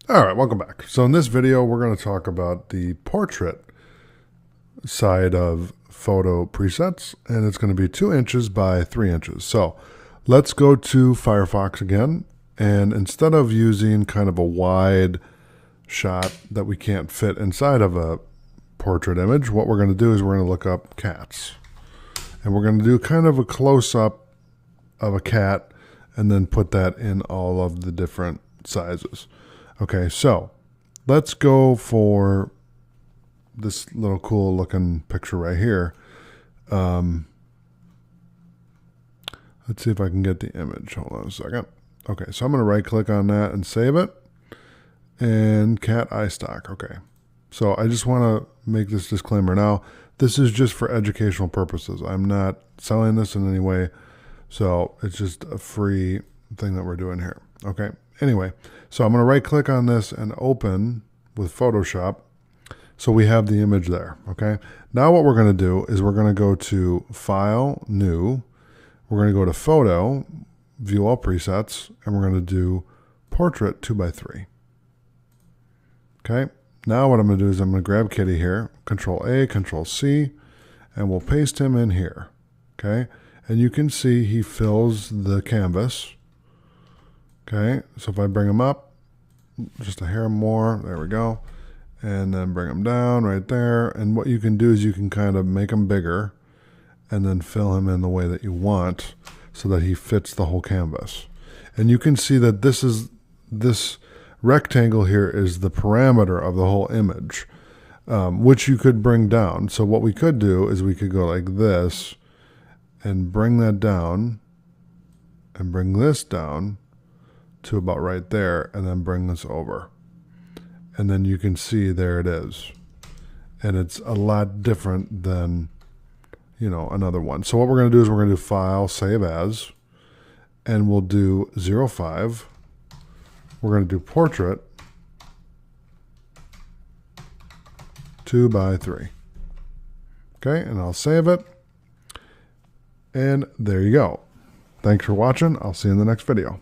All right, welcome back. So in this video, we're going to talk about the portrait side of photo presets, and it's going to be 2 inches by 3 inches. So let's go to Firefox again, and instead of using kind of a wide shot that we can't fit inside of a portrait image, what we're going to do is we're going to look up cats. And we're going to do kind of a close-up of a cat and then put that in all of the different sizes. Okay, so let's go for this little cool looking picture right here. Let's see if I can get the image. Hold on a second. Okay, so I'm going to right click on that and save it. And cat eye stock. Okay, so I just want to make this disclaimer now. This is just for educational purposes. I'm not selling this in any way. So it's just a free thing that we're doing here. Okay. Anyway, so I'm going to right click on this and open with Photoshop. So we have the image there. Okay. Now what we're going to do is we're going to go to File, New. We're going to go to Photo, View All Presets, and we're going to do Portrait 2x3. Okay. Now what I'm going to do is I'm going to grab Kitty here, Control A, Control C, and we'll paste him in here. Okay. And you can see he fills the canvas. Okay, so if I bring him up just a hair more, there we go, and then bring him down right there. And what you can do is you can kind of make him bigger and then fill him in the way that you want so that he fits the whole canvas. And you can see that this rectangle here is the parameter of the whole image, which you could bring down. So what we could do is we could go like this and bring that down and bring this down to about right there, and then bring this over. And then you can see there it is. And it's a lot different than, you know, another one. So what we're going to do is we're going to do File, Save As, and we'll do 05. We're going to do Portrait 2x3. Okay, and I'll save it. And there you go. Thanks for watching. I'll see you in the next video.